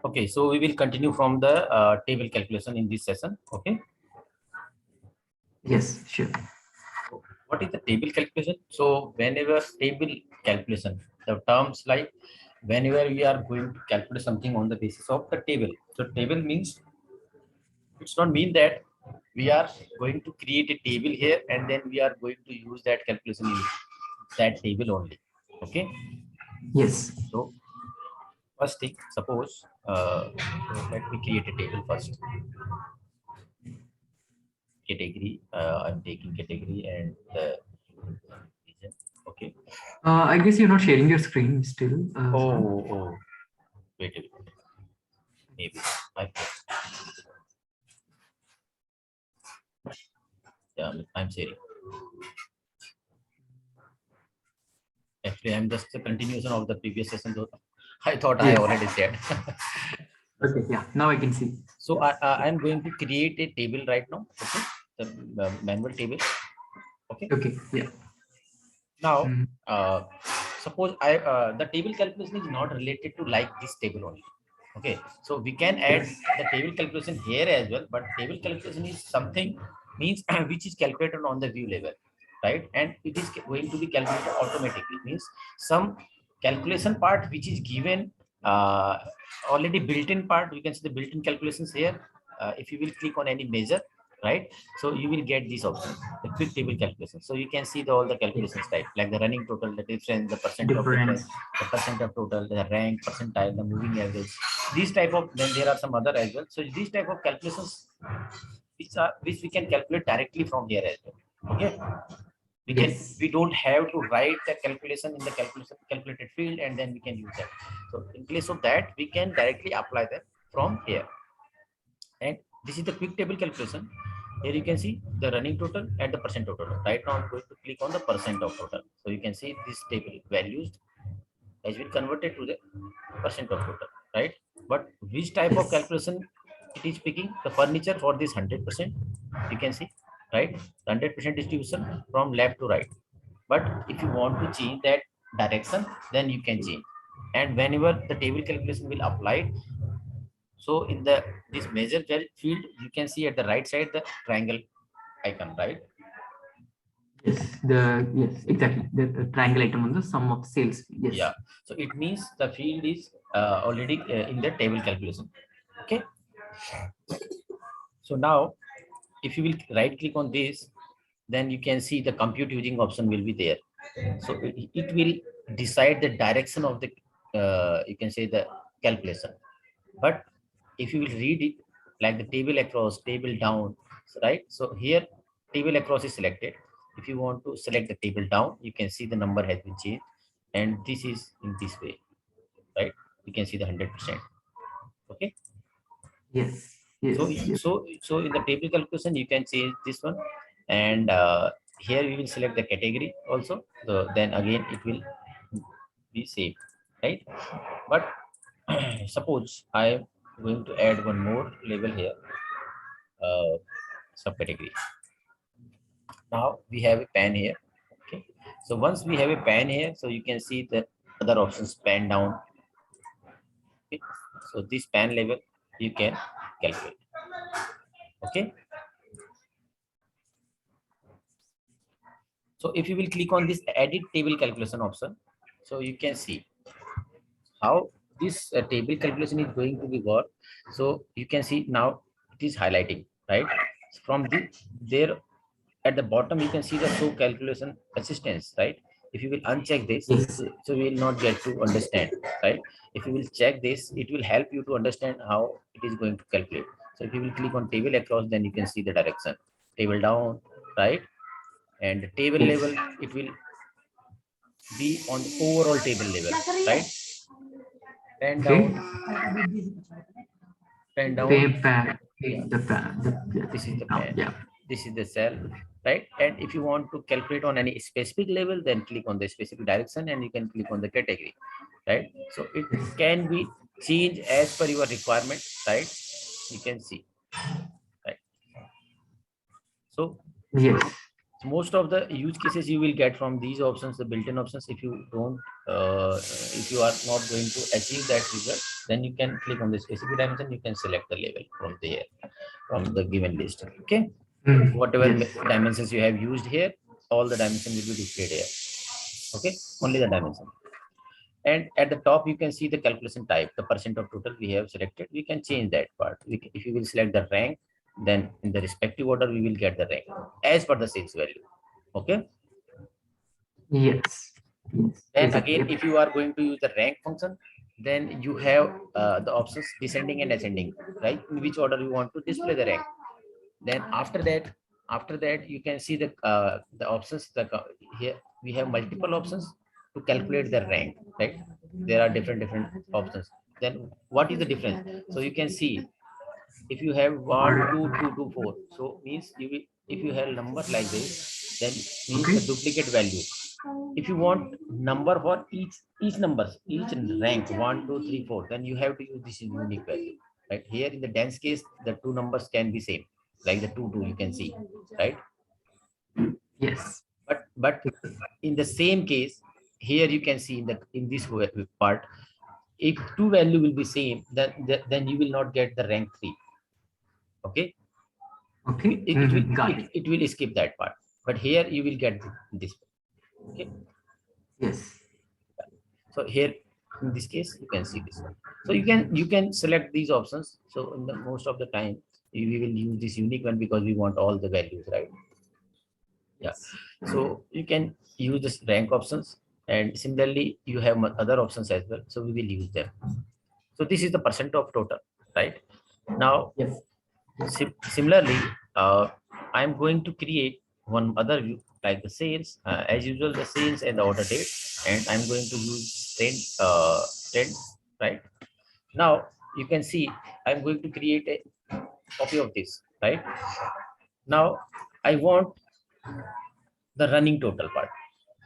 Okay, so we will continue from the table calculation in this session. Okay. Yes, sure. What is the table calculation? So whenever table calculation, the terms like whenever we are going to calculate something on the basis of the table. So table means, it's not mean that we are going to create a table here and then we are going to use that calculation in that table only. Okay. Yes. So first thing, suppose so let me create a table first. Category, I'm taking category and region. Okay. I guess you're not sharing your screen still. Oh, wait a minute. Maybe yeah, I'm sharing. Actually, I'm just a continuation of the previous session. So I thought I Yes. already shared. Okay, yeah, now I can see. So I'm going to create a table right now. Okay, the manual table. Okay. Okay, yeah. Now, suppose the table calculation is not related to like this table only. Okay, so we can add Yes. the table calculation here as well, but table calculation is something means which is calculated on the view level, right? And it is going to be calculated automatically. Means some calculation part which is given already built-in part. We can see the built-in calculations here. If you will click on any measure, right? So you will get this option, the quick table calculation. So you can see all the calculations type, like the running total, the difference, the percent of difference, the percent of total, the rank, percentile, the moving average. These type of, then there are some other as well. So these type of calculations which we can calculate directly from here as well. Okay. We don't have to write the calculation in the calculated field and then we can use that. So in place of that, we can directly apply them from here. And this is the quick table calculation. Here you can see the running total and the percent of total. Right now I'm going to click on the percent of total. So you can see this table values has been converted to the percent of total, right? But which type of calculation it is picking? The furniture for this 100%. You can see, right? 100% distribution from left to right. But if you want to change that direction, then you can change. And whenever the table calculation will apply, so in the this measure field, you can see at the right side the triangle icon, right? Yes, exactly. The triangle item on the sum of sales. Yes. Yeah. So it means the field is already in the table calculation. Okay. So now, if you will right click on this, then you can see the compute using option will be there. So it will decide the direction of the you can say the calculation. But if you will read it like the table across, table down, right? So here table across is selected. If you want to select the table down, you can see the number has been changed, and this is in this way, right? You can see the 100%. Okay. Yes. Yes. So in the table calculation, you can change this one, and here we will select the category also. So then again it will be same, right? But suppose I am going to add one more label here, subcategory. Now we have a pan here. Okay. So once we have a pan here, so you can see the other options pan down. Okay. So this pan level you can calculate. Okay. So if you will click on this edit table calculation option, so you can see how this table calculation is going to be work. So you can see now it is highlighting, right? From the there at the bottom you can see the show calculation assistance, right? If you will uncheck this, so we will not get to understand, right? If you will check this, it will help you to understand how it is going to calculate. So if you will click on table across, then you can see the direction, table down, right? And table level, it will be on the overall table level, right? Pen down, pen down. This is the pen. Yeah. This is the cell, right? And if you want to calculate on any specific level, then click on the specific direction and you can click on the category, right? So it can be changed as per your requirement, right? You can see, right? So yes. So most of the use cases you will get from these options, the built-in options. If you don't, if you are not going to achieve that result, then you can click on the specific dimension. You can select the label from there, from the given list. Okay, whatever Yes. dimensions you have used here, all the dimensions will be displayed here. Okay, only the dimension. And at the top you can see the calculation type, the percent of total we have selected. We can change that part. If you will select the rank, then in the respective order we will get the rank as per the sales value. Okay. Yes. Yes. And Exactly. again, if you are going to use the rank function, then you have the options descending and ascending, right? In which order you want to display the rank. Then after that you can see the options. Here we have multiple options to calculate the rank, right? There are different options. Then what is the difference? So you can see, if you have 1 2 2 2 4, so means you will, if you have number like this, then means Okay. the duplicate value. If you want number for each numbers, each rank 1 2 3 4, then you have to use this unique value, right? Here in the dense case, the two numbers can be same, like the 2 2 you can see, right? Yes. But in the same case, here you can see in this part, if two value will be same, then you will not get the rank 3. Okay. Okay. Got it. It will skip that part, but here you will get this. Okay. Yes. So here in this case you can see this one. So you can select these options. So in the most of the time we will use this unique one because we want all the values, right? Yeah. Yes. So you can use this rank options, and similarly you have other options as well, so we will use them. So this is the percent of total, right? Now Yes. similarly, I'm going to create one other view like the sales, as usual, the sales and the order date, and I'm going to use trend, right? Now you can see I'm going to create a copy of this, right? Now I want the running total part.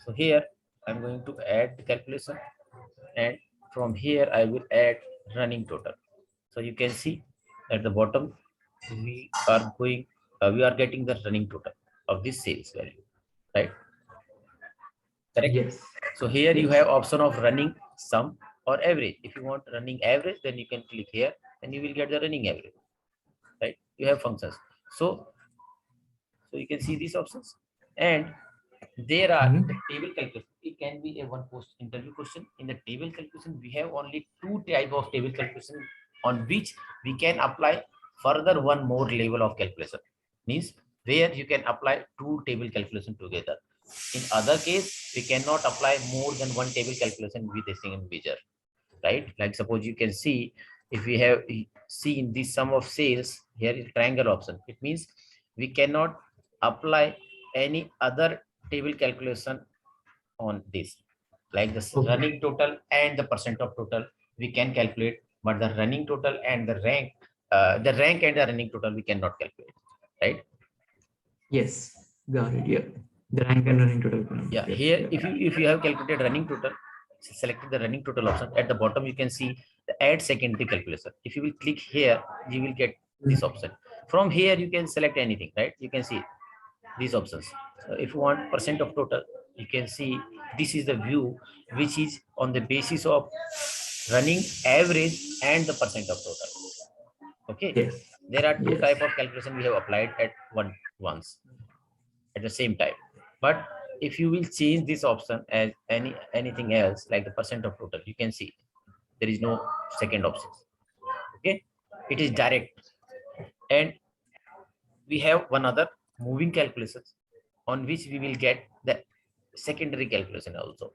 So here I'm going to add the calculation, and from here I will add running total. So you can see at the bottom we are getting the running total of this sales value, right? Correct. Yes. So here you Yes. have option of running sum or average. If you want running average, then you can click here and you will get the running average, right? You have functions. So you can see these options, and there are Mhm. the table calculation. It can be a one post interview question. In the table calculation, we have only two type of table calculation on which we can apply further one more level of calculation. Means where you can apply two table calculation together. In other case, we cannot apply more than one table calculation with a single measure, right? Like suppose you can see, if we have seen this sum of sales, here is triangle option. It means we cannot apply any other table calculation on this, like the Okay. running total and the percent of total we can calculate, but the running total and the rank and the running total we cannot calculate, right? Yes. Got it. Yeah. The rank and running total. Yeah, Yep. here Yep. if you have calculated running total, selected the running total option, at the bottom you can see the add secondary calculation. If you will click here, you will get this option. From here you can select anything, right? You can see these options. If you want percent of total, you can see this is the view which is on the basis of running average and the percent of total. Okay, Yes. there are two Yes. type of calculation we have applied at once at the same time. But if you will change this option as anything else, like the percent of total, you can see there is no second option. Okay, it is direct. And we have one other moving calculations on which we will get the secondary calculation also.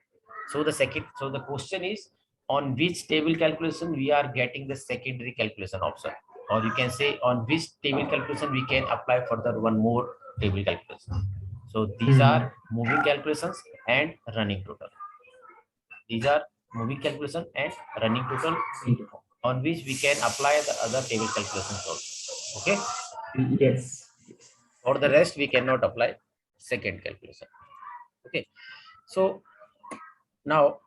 So the question is, on which table calculation we are getting the secondary calculation option, or you can say on which table calculation we can apply further one more table calculation. So these are moving calculations and running total. These are moving calculation and running total, on which we can apply the other table calculations also. Okay. Yes. For the rest, we cannot apply second calculation. Okay. So now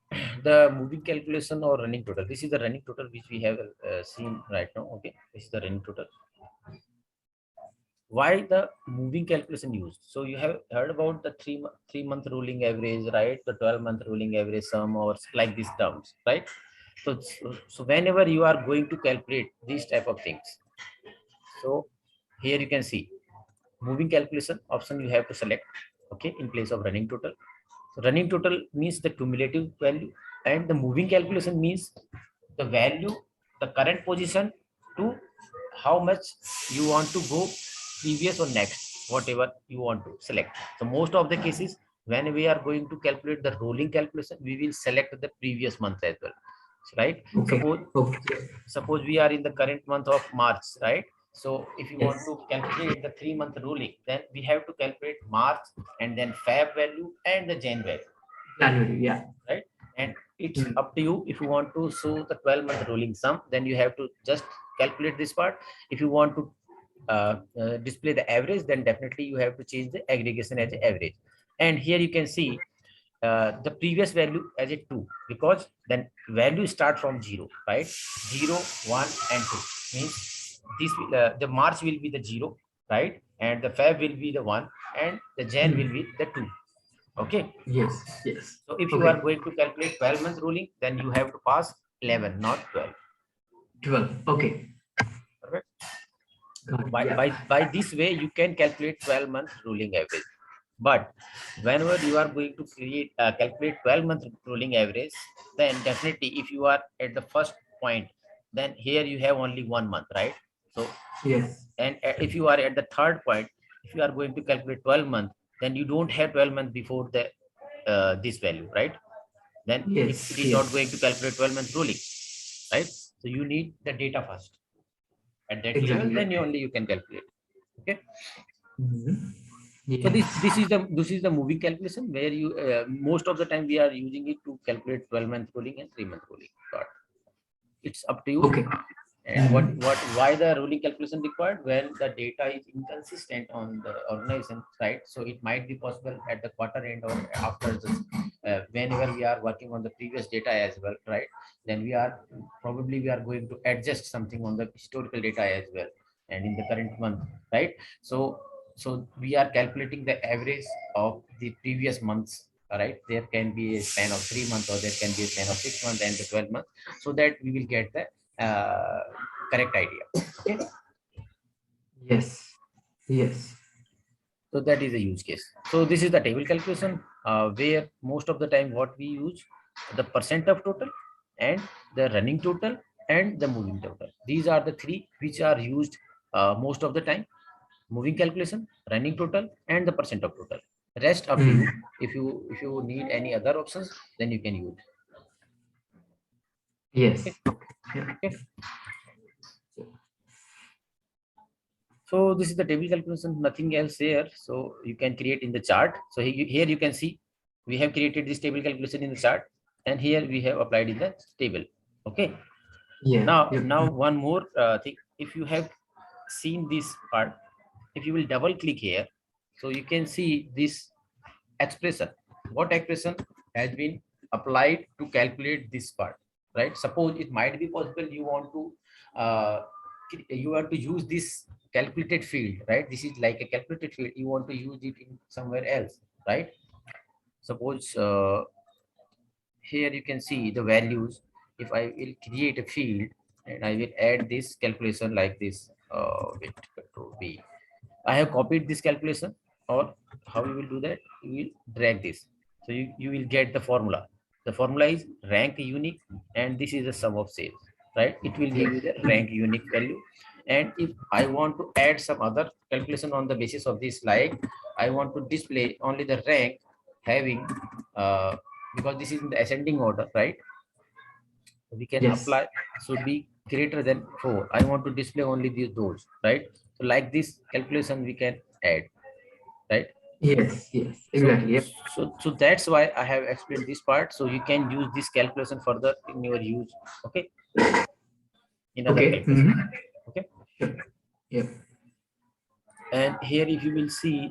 the moving calculation or running total. This is the running total which we have seen right now. Okay. This is the running total why the moving calculation used? So you have heard about the 3 month rolling average, right? The 12-month rolling average sum, or like these terms, right? So whenever you are going to calculate these type of things, so here you can see moving calculation option you have to select, okay, in place of running total. So running total means the cumulative value, and the moving calculation means the value, the current position, to how much you want to go previous or next, whatever you want to select. So most of the cases, when we are going to calculate the rolling calculation, we will select the previous month as well, right? Okay. Suppose we are in the current month of March, right? So if you want Yes. to calculate the 3 month rolling, then we have to calculate March, and then Feb value, and the Jan value, January. Yeah. right? And it's Mm. up to you. If you want to show the 12-month rolling sum, then you have to just calculate this part. If you want to display the average, then definitely you have to change the aggregation as a average. And here you can see the previous value as a 2, because then value start from 0, right? 0, 1 and 2 means this the March will be the 0, right? And the Feb will be the 1, and the Jan will Mm. be the 2. Okay. Yes. Yes. So if you are Okay. going to calculate 12-month ruling, then you have to pass 11, not 12. 12. Okay. Correct? Got So it. Yeah. by this way, you can calculate 12-month ruling average. But whenever you are going to calculate 12-month ruling average, then definitely if you are at the first point, then here you have only 1 month, right? So, Yes. and if you are at the third point, if you are going to calculate 12 months, then you don't have 12 months before the this value, right? Then it Yes. is not going Yes. to calculate 12-month ruling, right? So you need the data first. At that level, Exactly. then Yeah. you only you can calculate. Okay. Mhm. So this Yes. this is the this is the moving calculation, where you most of the time we are using it to calculate 12-month rolling and 3-month rolling. But it's up to you. Okay. And Mhm. why the rolling calculation required? When the data is inconsistent on the organization side, so it might be possible at the quarter end or after this, whenever we are working on the previous data as well, right? Then we are going to adjust something on the historical data as well, and in the current month, right? So we are calculating the average of the previous months, right? There can be a span of 3 months, or there can be a span of 6 months and the 12 months, so that we will get the correct idea. Okay. Yes. Yes. So that is a use case. So this is the table calculation, where most of the time what we use, the percent of total, and the running total, and the moving total. These are the three which are used most of the time: moving calculation, running total, and the percent of total. Rest up to you. Mm. If you need any other options, then you can use. Okay. Yes. Okay. Yeah. Okay. So this is the table calculation, nothing else here. So you can create in the chart. So here you can see we have created this table calculation in the chart, and here we have applied in the table. Okay. Yeah. Yep. Now one more thing. If you have seen this part, if you will double click here, so you can see this expression. What expression has been applied to calculate this part, right? Suppose it might be possible uh, you want to use this calculated field, right? This is like a calculated field, you want to use it in somewhere else, right? Suppose here you can see the values. If I will create a field and I will add this calculation like this, with control B, I have copied this calculation. Or how you will do that, you will drag this. So you will get the formula. The formula is rank unique, and this is the sum of sales, right? It will give Yes. you the rank unique value. And if I want to add some other calculation on the basis of this, like I want to display only the rank having, uh, because this is in the ascending order, right? We can Yes. apply should be greater than 4. I want to display only those, right? So like this calculation we can add, right? Yes. Yes. So Exactly. Yep. so that's why I have explained this part, so you can use this calculation further in your use. Okay. In other Okay. calculation. Mhm. Okay. Sure. Yep. And here if you will see,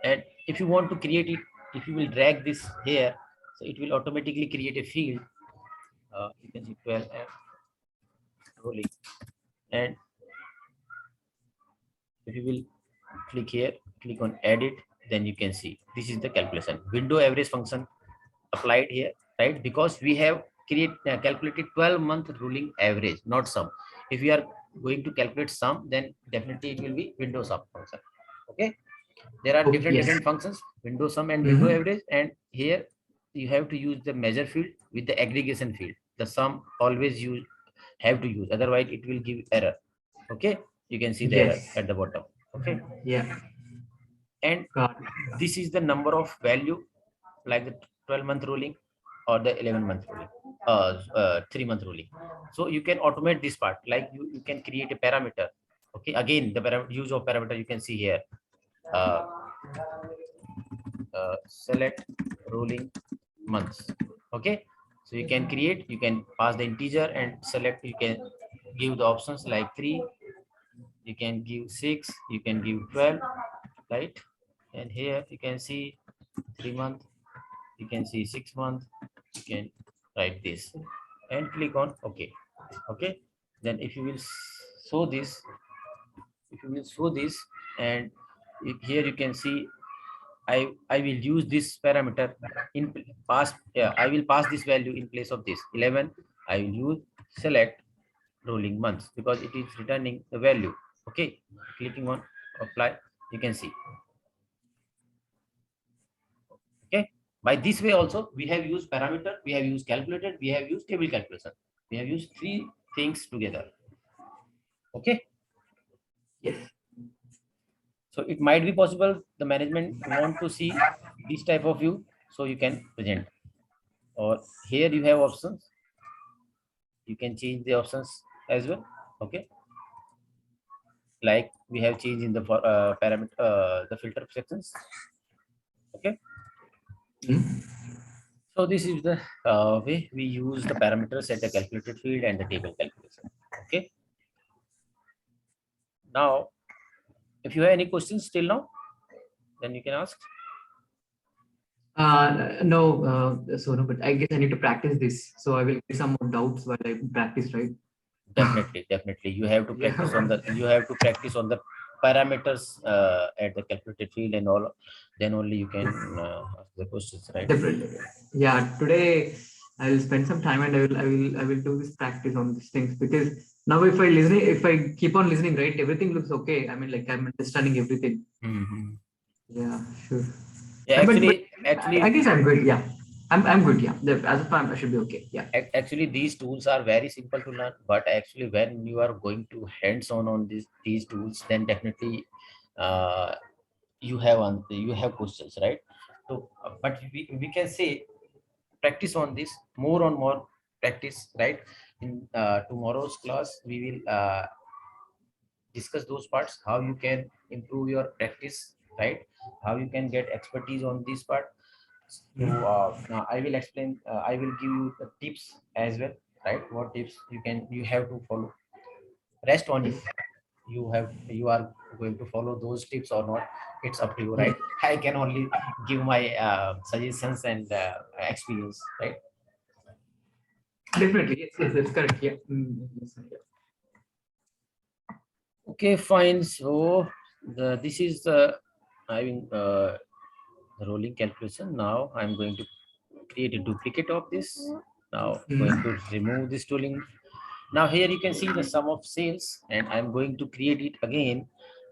and if you want to create it, if you will drag this here, so it will automatically create a field. You can see 12 and rolling. And if you will click here, click on edit, then you can see this is the calculation. Window average function applied here, right? Because we have calculated 12-month ruling average, not sum. If we are going to calculate sum, then definitely it will be window sum function. Okay, there are Oh, yes. different functions, window sum and window Mhm. average, and here you have to use the measure field with the aggregation field. The sum always use have to use, otherwise it will give error. Okay, you can see the error Yes. at the bottom. Okay, Yeah. and Got it. this is the number of value, like the 12-month ruling or the 11-month ruling, 3-month ruling. So you can automate this part, like you can create a parameter. Okay, again the use of parameter you can see here. uh, Select ruling months. Okay, so you can create, you can pass the integer and select, you can give the options like 3, you can give 6, you can give 12, right? And here you can see 3 month, you can see 6 month, you can write this and click on okay. Okay, then if you will show this, if you will show this, and here you can see I will use this parameter in pass. Yeah, I will pass this value in place of this 11. I will use select rolling months because it is returning the value. Okay, clicking on apply, you can see. Okay, by this way also we have used parameter, we have used calculated, we have used table calculation. We have used three things together. Okay, Yes. so it might be possible the management want to see this type of view, so you can present. Or here you have options, you can change the options as well. Okay, like we have changed in the parameter, the filter sections. Okay, Mhm. so this is the way we use the parameters at the calculated field and the table calculation. Okay, now if you have any questions till now, then you can ask. No, so no, but I guess I need to practice this. So I will get some more doubts while I practice, right? Definitely you have to practice on Yeah. the, you have to practice on the parameters at the calculated field and all, then only you can ask the questions, right? Definitely. Yeah. Today I will spend some time and I will do this practice on these things because now if I keep on listening, right, everything looks okay. I mean, like I'm understanding everything. Mhm. Yeah, sure. Yeah, But I actually guess I'm good. Yeah. I'm good. Yeah. As of now, I should be okay. Yeah. Actually these tools are very simple to learn, but actually when you are going to hands on these tools, then definitely uh, you have questions, right? So but we can say practice on this, more on more practice, right? In tomorrow's class we will discuss those parts, how you can improve your practice, right? How you can get expertise on this part. So now I will explain, I will give you the tips as well, right? What tips you have to follow, rest on you. Yes. You are going to follow those tips or not, it's up to you, Yes. right? I can only give my suggestions and experience, right? Definitely. Yes. Yes. That's correct. Yeah. Yes, yeah. Okay, fine. So this is the, I mean, the rolling calculation. Now I'm going to create a duplicate of this. Now going to Mhm. remove this tooling. Now here you can see the sum of sales, and I'm going to create it again.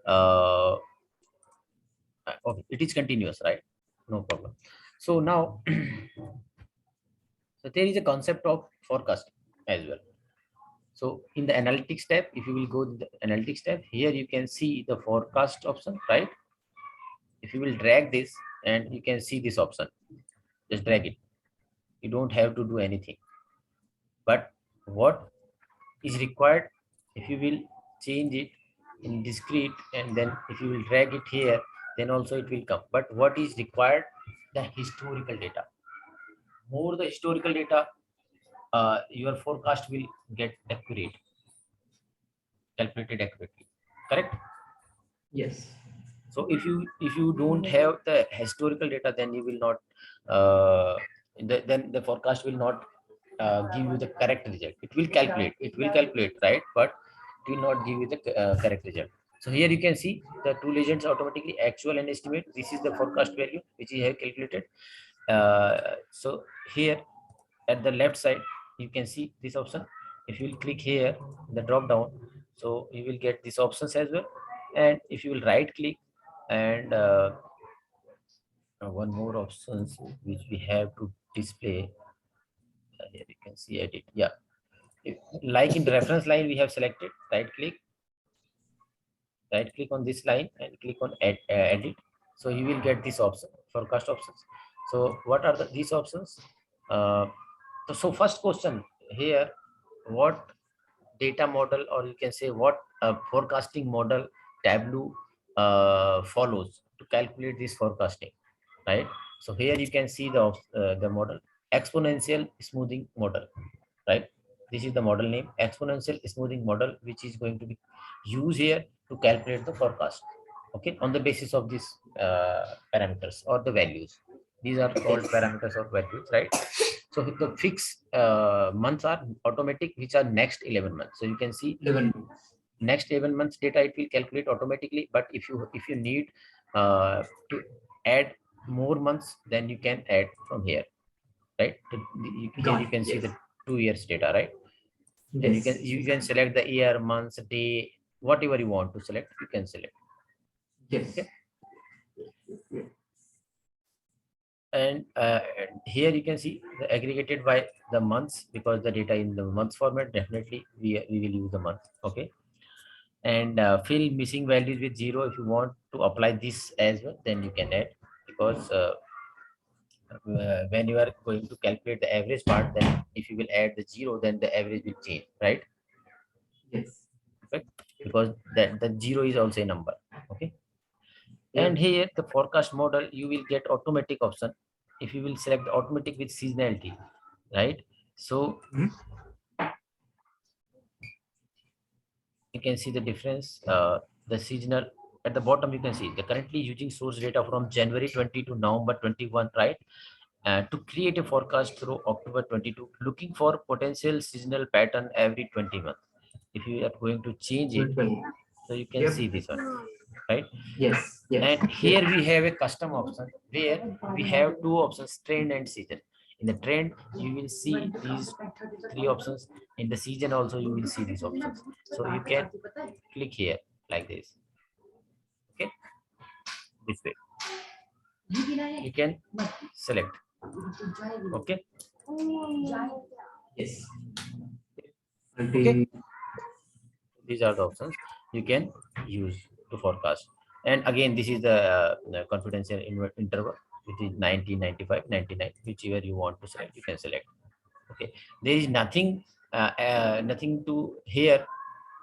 Uh, okay, it is continuous, right? No problem. So now, so there is a concept of forecast as well. So in the analytics tab, if you will go to the analytics tab, here you can see the forecast option, right? If you will drag this, and you can see this option, just drag it. You don't have to do anything. But what is required, if you will change it in discrete, and then if you will drag it here, then also it will come. But what is required, the historical data. More the historical data, your forecast will get accurate, calculated accurately, correct? Yes. So if you don't have the historical data, then you will not uh, then the forecast will not give you the correct result. It will calculate, right? But it will not give you the correct result. So here you can see the two legends automatically actual and estimate. This is the forecast value which you have calculated. So here at the left side you can see this option. If you will click here the drop down, so you will get these options as well. And if you will right click and one more options which we have to display, here you can see edit. Yeah, like in reference line we have selected, right click on this line and click on edit. So you will get this option, forecast options. So what are these options? uh, so first question here, what data model, or you can say what forecasting model Tableau follows to calculate this forecasting, right? So here you can see the model, exponential smoothing model, right? This is the model name, exponential smoothing model, which is going to be used here to calculate the forecast, okay, on the basis of these parameters or the values. These are called parameters or values, right? So the fixed months are automatic, which are next 11 months. So you can see 11. next 11 months data it will calculate automatically. But if you need to add more months, then you can add from here, right? Got You it. can see Yes. the 2 years data, right? And you Yes. can select the year, months, day, whatever you want to select, you can select. Yes. Okay. And here you can see the aggregated by the months, because the data in the months format, definitely we will use the month, okay. And fill missing values with 0. If you want to apply this as well, then you can add, because when you are going to calculate the average part, then if you will add the 0, then the average will change, right? Yes. Right? Because that the 0 is also a number, okay. Yeah. And here the forecast model, you will get automatic option. If you will select the automatic with seasonality, right? So Mhm. you can see the difference. The seasonal at the bottom, you can see the currently using source data from January 20 to November 21, right? To create a forecast through October 22, looking for potential seasonal pattern every 20 months. If you are going to change it, Well, so you can yep. see this one, right? Yes. Yes. And here we have a custom option where we have two options, trend and season. In the trend, you will see these three options. In the season also, you will see these options. So you can click here like this, okay, this way. You can select, okay, Yes. okay. Multi. These are the options you can use to forecast. And again, this is the confidential interval, which is 90, 95, 99, whichever you want to select, you can select, okay. There is nothing to here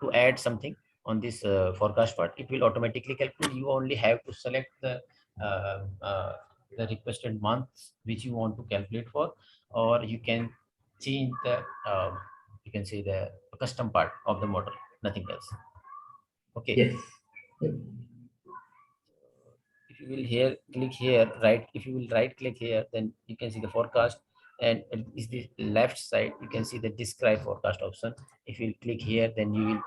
to add something on this forecast part. It will automatically calculate. You only have to select uh, uh, the requested months which you want to calculate for, or you can change the you can say the custom part of the model, nothing else, okay. Yes. Yep. If you will here click here, right, if you will right click here, then you can see the forecast. And it is the left side, you can see the describe forecast option. If you click here, then you will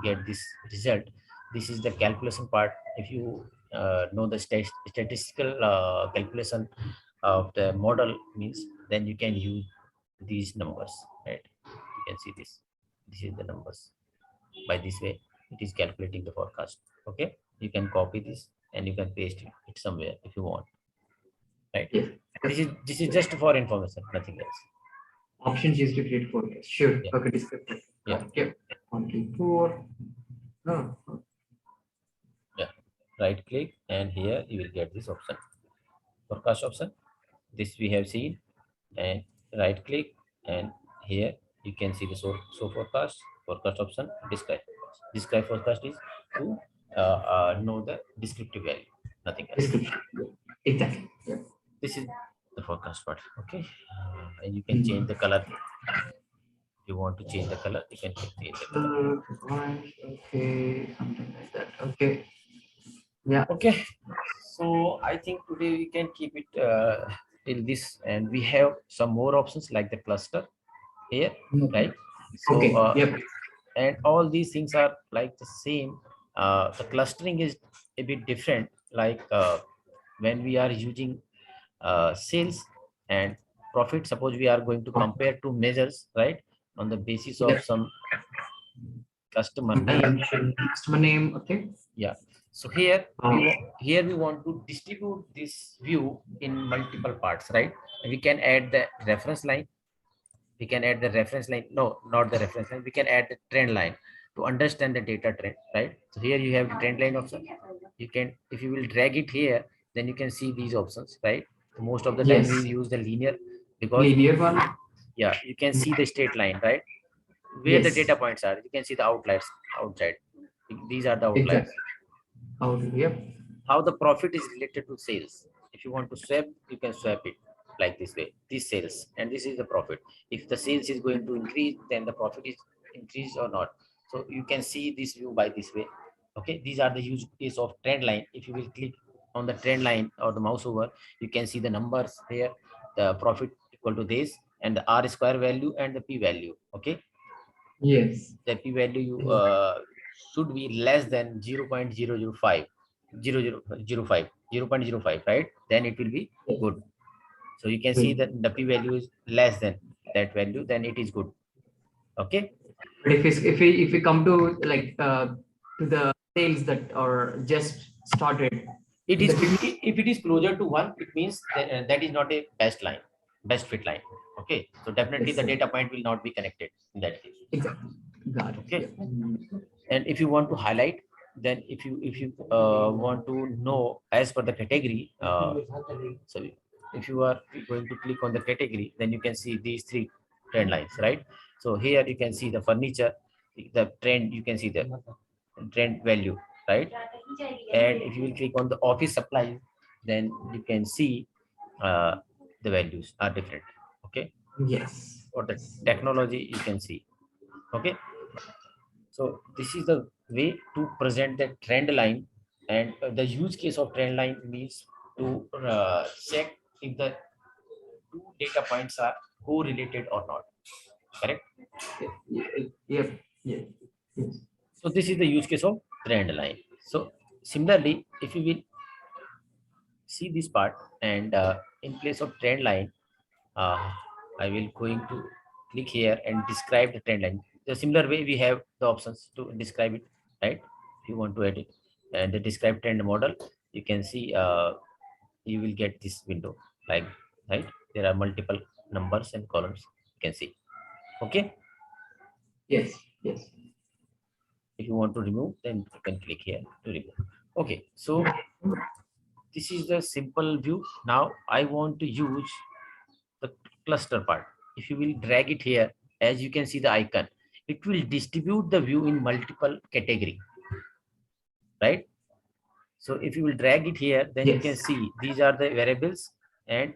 get this result. This is the calculation part. If you know the statistical calculation of the model means, then you can use these numbers, right? You can see this is the numbers. By this way, it is calculating the forecast, okay. You can copy this and you can paste it somewhere if you want, right? Yes. this Yep. is this is just for information, nothing else. Options used to create forecast. Sure. Yeah, Okay. Descriptive. yeah, Got it. Yep. 1, 2, 4. Oh. yeah. Right click and here you will get this option, forecast option. This we have seen. And right click and here you can see the so forecast option, describe forecast is to know the descriptive value, nothing else. Description. Yep. Exactly. Yep. This is the forecast part, okay. And you can change Mm. the color. If you want to change the color, you can change the color. Right. Okay. Something like that. Okay. Yeah. Okay, so I think today we can keep it till this, and we have some more options like the cluster here, Okay. right? So Okay. Yep. and all these things are like the same. The clustering is a bit different, like when we are using sales and profit. Suppose we are going to compare two measures, right, on the basis of Yes. some customer name. Consumption, customer name. Okay. Yeah. So here Uh, here we want to distribute this view in multiple parts, right? We can add the reference line. We can add the reference line. No, not the reference line. We can add the trend line to understand the data trend, right? So here you have the trend line option. You can, if you will drag it here, then you can see these options, right? Most of the time we yes. use the linear, because Linear one. yeah, you can see the straight line, right? Where the Yes. data points are, you can see the outliers outside. These are the outliers. Exactly. Oh, yep. How the profit is related to sales. If you want to swap, you can swap it like this way. This sales and this is the profit. If the sales is going to increase, then the profit is increased or not. So you can see this view by this way. Okay, these are the use case of trend line. If you will click on the trend line or the mouse over, you can see the numbers here. The profit equal to this, and the R square value and the P value. Okay, Yes. the P value Exactly. should be less than 0.005, 0.005, 0.05, right? Then it will be Yes. good. So you can see Good. that the P value is less than that value, then it is good. Okay. But if we come to like to the sales that are just started It in is the beginning. if it is closer to one, it means that, that is not a best line, best fit line. Okay. So definitely Yes, the sir. data point will not be connected in that case. Exactly. Got it. Okay. Yeah. And if you want to highlight, then if you want to know as per the category, so if you are going to click on the category, then you can see these three trend lines, right? So here you can see the furniture, the trend, you can see the trend value, right? And if you will click on the office supplies, then you can see uh, the values are different. Okay. Yes. For the Yes. technology, you can see. Okay. So this is the way to present the trend line, and the use case of trend line means to check if the two data points are correlated or not. Correct. Yep. Yes. Yes. So this is the use case of trend line. So similarly, if you will see this part, and in place of trend line, uh, I will going to click here and describe the trend line. The similar way we have the options to describe it, right? If you want to edit and the describe trend model, you can see you will get this window, like, right? There are multiple numbers and columns. You can see. Okay. Yes. Yes. If you want to remove, then you can click here to remove. Okay. So this is the simple view. Now I want to use the cluster part. If you will drag it here, as you can see the icon, it will distribute the view in multiple category, right? So if you will drag it here, then you can Yes. see these are the variables, and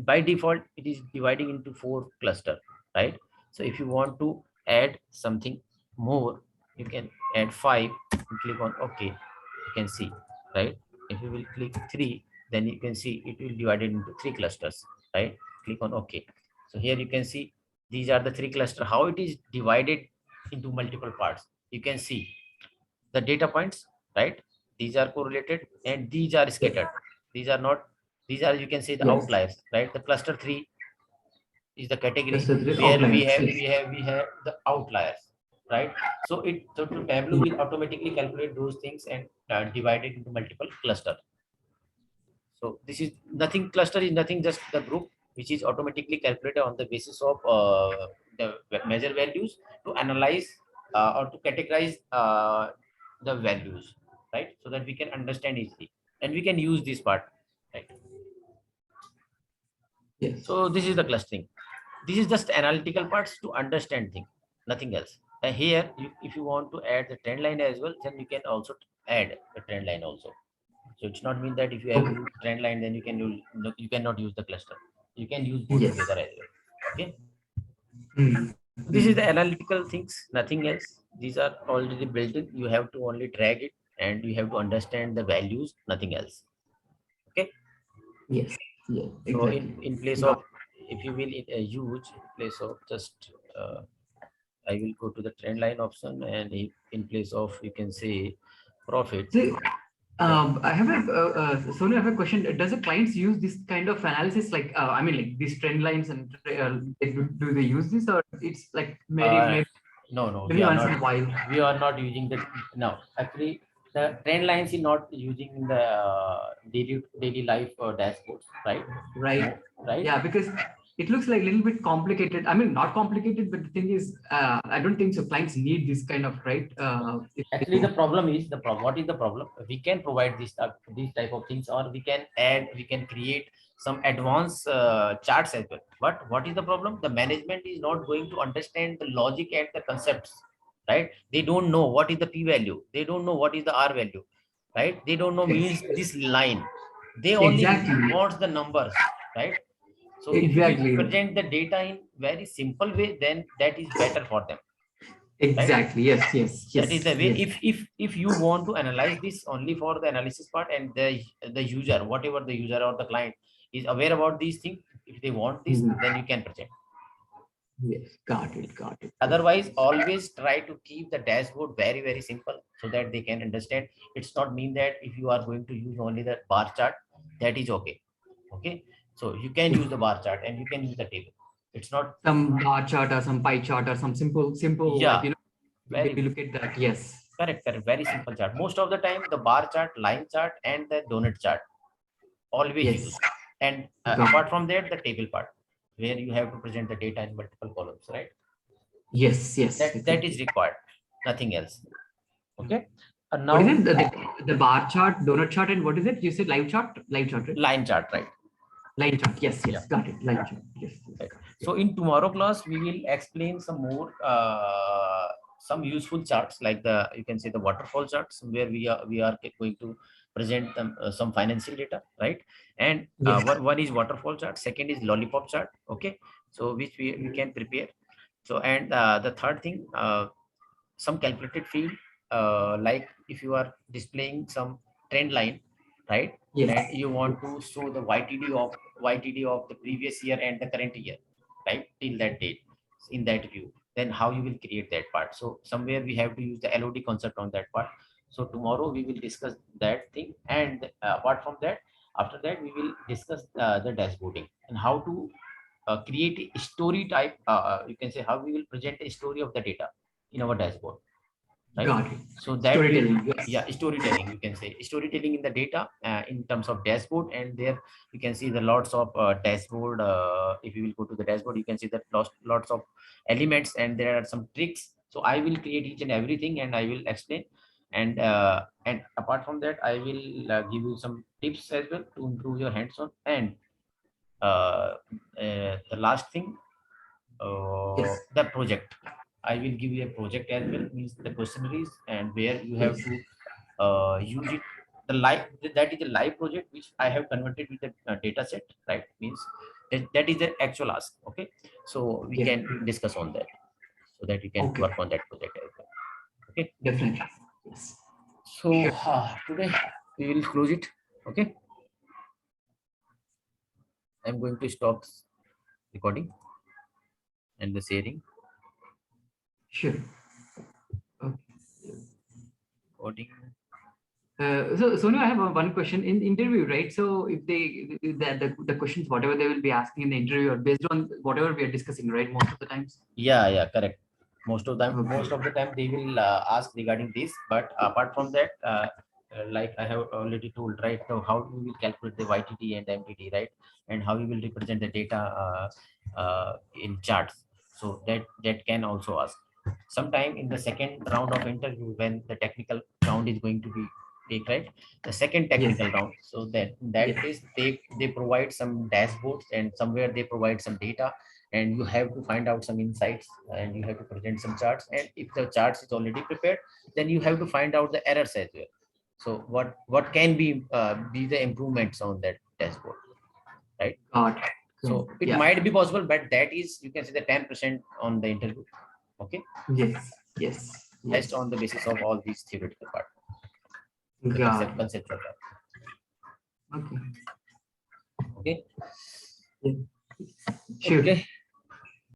by default it is dividing into four cluster, right? So if you want to add something more, you can add five and click on OK. You can see, right? If you will click three, then you can see it will divide it into three clusters, right? Click on OK. So here you can see these are the three cluster. How it is divided into multiple parts? You can see the data points, right? These are correlated and these are Yes. scattered. These are not. These are, you can say, the Yes. outliers, right? The cluster three is the category That's the three where we outlines. have Yes. the outliers, right? So to Tableau Yes. will automatically calculate those things and divide it into multiple cluster. So this is nothing. Cluster is nothing, just the group which is automatically calculated on the basis of the measure values to analyze or to categorize the values, right? So that we can understand easily and we can use this part, right? Yes. So this is the clustering. This is just analytical parts to understand things, nothing else. And here, if you want to add the trend line as well, then you can also add the trend line also. So it's not mean that if you have Okay. used trend line, then you cannot use the cluster. You can use both Yes. together as well. Okay. Hmm. This is the analytical things, nothing else. These are already built in. You have to only drag it and you have to understand the values, nothing else. Okay. Yes. Yeah. So Exactly. in place Got of, if you will use in place of just I will go to the trend line option, and in place of, you can say, profit. So, Yeah. I have a Sonu, I have a question. Does the clients use this kind of analysis, like I mean, like these trend lines, and do they use this, or it's like Uh, no, maybe once in a while? we are not using the, no, actually the trend lines is not using in the daily life dashboards, right? Right. Right. Yeah, because it looks like a little bit complicated. I mean, not complicated, but the thing is, I don't think so. Clients need this kind of, right. If they Actually, the problem is the problem. What is the problem? We can provide these type of things, or we can create some advanced charts as well. But what is the problem? The management is not going to understand the logic and the concepts, right? They don't know what is the p value. They don't know what is the r value, right? They don't know Yes. means this line. They only Exactly. wants the numbers, right? So if we Exactly. present the data in very simple way, then that is better for them, right? Exactly. Yes. Yes. That is the Yes. way. Yes. If you want to analyze this only for the analysis part, and the user, whatever the user or the client is aware about these things, if they want this, Mhm. then you can present. Yes. Got it. Got it. Yes. Otherwise, always try to keep the dashboard very simple, so that they can understand. It's not mean that if you are going to use only the bar chart, that is okay. Okay, so you can Yes. use the bar chart and you can use the table. It's not. Some bar chart or some pie chart or some simple, like, Yeah, maybe very look at that. Yes. correct, very simple chart. Most of the time the bar chart, line chart, and the donut chart always Yes. use. And Got apart it. from that, the table part, where you have to present the data in multiple columns, right? Yes. Yes. That is Exactly. required, nothing else. Okay. And What is now it? The bar chart, donut chart, and what is it? You said live chart? Live chart, right? line chart, right? Line chart. Yes, Yeah, yes. Got it. Line chart. Yes, yes. right. Got it. So in tomorrow class, we will explain some more some useful charts, like the, you can say, the waterfall charts, where we are going to present them some financial data, right? And Yes. one is waterfall chart, second is lollipop chart. Okay, so which we can prepare. So, and the third thing, some calculated field, like if you are displaying some trend line, right? Yes. And you want to show the YTD of the previous year and the current year, right, till that date, in that view, then how you will create that part. So somewhere we have to use the LOD concept on that part. So tomorrow we will discuss that thing, and apart from that, after that we will discuss the dashboarding, and how to create a story type, you can say, how we will present a story of the data in our dashboard, right? Got it. So that will, Storytelling. Yes. yeah, storytelling, you can say storytelling in the data, in terms of dashboard. And there you can see the lots of dashboard. If you will go to the dashboard, you can see that lots of elements, and there are some tricks. So I will create each and everything, and I will explain. And apart from that, I will give you some tips as well to improve your hands-on. And the last thing, Yes. the project. I will give you a project as well, means the questionnaires, and where you have Yes. to use it. The live, that is a live project which I have converted with the data set, right? Means that is the actual ask. Okay, so we Yes. can discuss on that, so that you can Okay. work on that project as well. Okay, Definitely. Yes. so Sure. today we will close it. Okay, I'm going to stop recording and the sharing. Sure. Okay. Recording. So Sonu, I have one question in interview, right? So if the questions, whatever they will be asking in the interview, are based on whatever we are discussing, right? Most of the times. Yeah, correct. Okay. Most of the time they will ask regarding this. But apart from that, like I have already told, right? So how you will calculate the YTD and MTD, right? And how you will represent the data in charts. So that can also ask. Sometime in the second round of interview, when the technical round is going to be take, right? The second Yes. technical round. So that in that Yes. case, they provide some dashboards, and somewhere they provide some data, and you have to find out some insights, and you have to present some charts. And if the charts is already prepared, then you have to find out the errors as well. So what can be the improvements on that dashboard, right? Got it. So it Yeah. might be possible, but that is, you can say, the 10% on the interview. Okay, Yes. Yes. based Yes. on the basis of all these theoretical part, the Got it. conceptual part. Okay. Okay. Yeah. Sure. Okay.